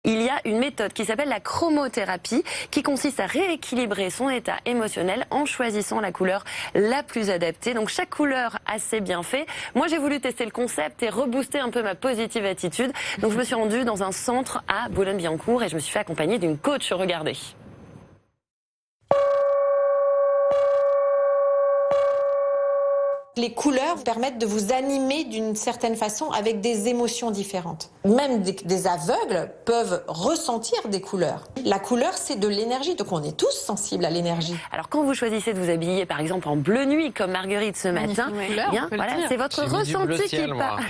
Il y a une méthode qui s'appelle la chromothérapie qui consiste à rééquilibrer son état émotionnel en choisissant la couleur la plus adaptée. Donc chaque couleur a ses bienfaits. Moi j'ai voulu tester le concept et rebooster un peu ma positive attitude. Donc je me suis rendue dans un centre à Boulogne-Billancourt et je me suis fait accompagner d'une coach. Regardez. Les couleurs permettent de vous animer d'une certaine façon avec des émotions différentes. Même des aveugles peuvent ressentir des couleurs. La couleur, c'est de l'énergie, donc on est tous sensibles à l'énergie. Alors quand vous choisissez de vous habiller par exemple en bleu nuit comme Marguerite ce matin, bien, voilà, c'est votre ressenti qui part.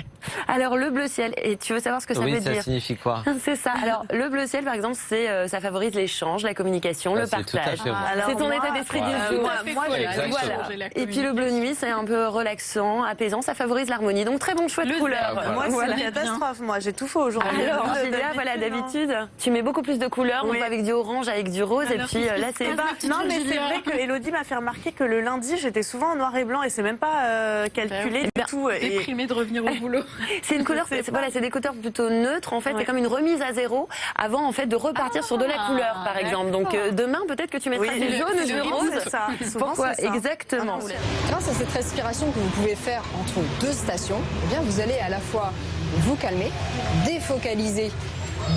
Alors le bleu ciel, et tu veux savoir ce que ça veut dire? Ça signifie quoi? C'est ça. Alors le bleu ciel par exemple, c'est ça favorise l'échange, la communication, le partage. C'est ton état d'esprit du jour. Voilà. Et puis le bleu nuit, c'est un peu relaxant, apaisant, ça favorise l'harmonie. Donc très bon choix de couleur. Moi c'est une catastrophe, moi j'ai tout faux aujourd'hui. Alors Julia, voilà, d'habitude tu mets beaucoup plus de couleurs, donc avec du orange, avec du rose, et puis là c'est... Non mais c'est vrai que Elodie m'a fait remarquer que le lundi j'étais souvent en noir et blanc et c'est même pas calculé du tout. Déprimée de revenir au boulot. C'est une couleur, voilà, c'est des couleurs plutôt neutres en fait, c'est comme une remise à zéro avant en fait de repartir sur de la couleur par exemple. Donc demain peut-être que tu mettras du jaune ou du rose. Pourquoi exactement? Grâce à cette respiration que vous pouvez faire entre deux stations, eh bien vous allez à la fois vous calmer, défocaliser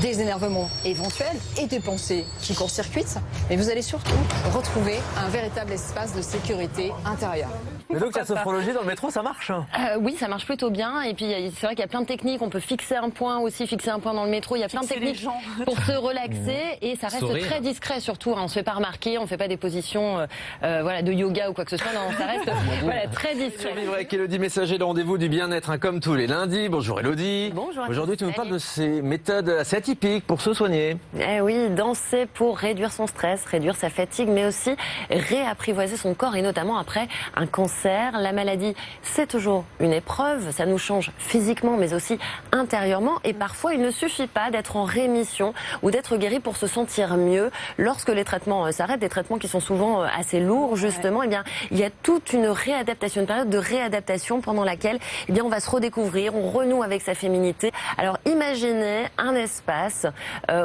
des énervements éventuels et des pensées qui court-circuitent, mais vous allez surtout retrouver un véritable espace de sécurité intérieure. Mais donc la sophrologie dans le métro, ça marche? Oui, ça marche plutôt bien. Et puis c'est vrai qu'il y a plein de techniques. On peut fixer un point aussi, fixer un point dans le métro. Il y a plein de techniques pour se relaxer et ça reste très discret surtout. On se fait pas remarquer, on fait pas des positions voilà, de yoga ou quoi que ce soit. Non, ça reste voilà, très discret. Survivre avec Elodie Messager, le rendez-vous du bien-être comme tous les lundis. Bonjour Elodie. Bonjour. Aujourd'hui, tu nous parles de ces méthodes assez atypiques pour se soigner. Eh oui, danser pour réduire son stress, réduire sa fatigue, mais aussi réapprivoiser son corps et notamment après un cancer. La maladie, c'est toujours une épreuve, ça nous change physiquement mais aussi intérieurement et parfois il ne suffit pas d'être en rémission ou d'être guéri pour se sentir mieux. Lorsque les traitements s'arrêtent, des traitements qui sont souvent assez lourds justement, eh bien, il y a toute une réadaptation, une période de réadaptation pendant laquelle eh bien, on va se redécouvrir, on renoue avec sa féminité. Alors imaginez un espace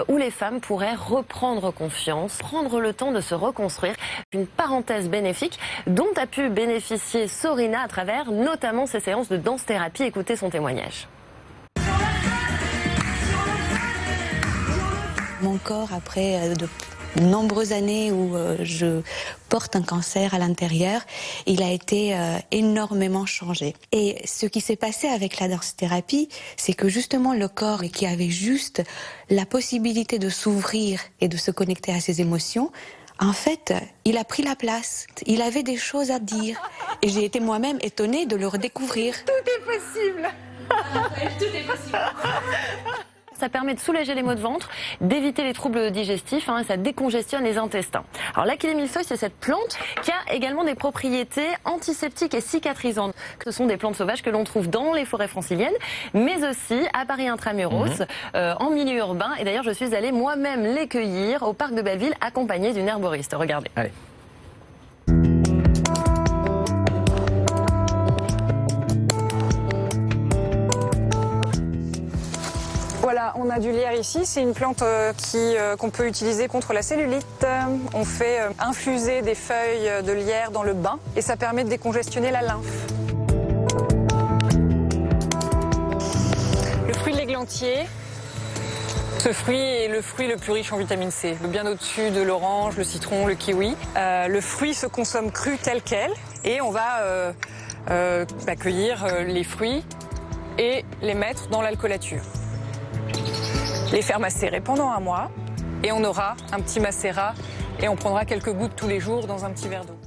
où les femmes pourraient reprendre confiance, prendre le temps de se reconstruire. Une parenthèse bénéfique dont a pu bénéficier Sorina à travers notamment ses séances de danse-thérapie. Écoutez son témoignage. Mon corps, après de nombreuses années où je porte un cancer à l'intérieur, il a été énormément changé. Et ce qui s'est passé avec la danse-thérapie, c'est que justement le corps qui avait juste la possibilité de s'ouvrir et de se connecter à ses émotions, en fait, il a pris la place. Il avait des choses à dire. Et j'ai été moi-même étonnée de le redécouvrir. Tout est possible. Tout est possible. Ça permet de soulager les maux de ventre, d'éviter les troubles digestifs, ça décongestionne les intestins. Alors l'Achillée millefeuille, c'est cette plante qui a également des propriétés antiseptiques et cicatrisantes. Ce sont des plantes sauvages que l'on trouve dans les forêts franciliennes, mais aussi à Paris intramuros, en milieu urbain. Et d'ailleurs, je suis allée moi-même les cueillir au parc de Belleville, accompagnée d'une herboriste. Regardez. Allez. Voilà, on a du lierre ici, c'est une plante qu'on peut utiliser contre la cellulite. On fait infuser des feuilles de lierre dans le bain et ça permet de décongestionner la lymphe. Le fruit de l'églantier, ce fruit est le fruit le plus riche en vitamine C, bien au-dessus de l'orange, le citron, le kiwi. Le fruit se consomme cru tel quel et on va cueillir les fruits et les mettre dans l'alcoolature. Les faire macérer pendant 1 mois et on aura un petit macérat et on prendra quelques gouttes tous les jours dans un petit verre d'eau.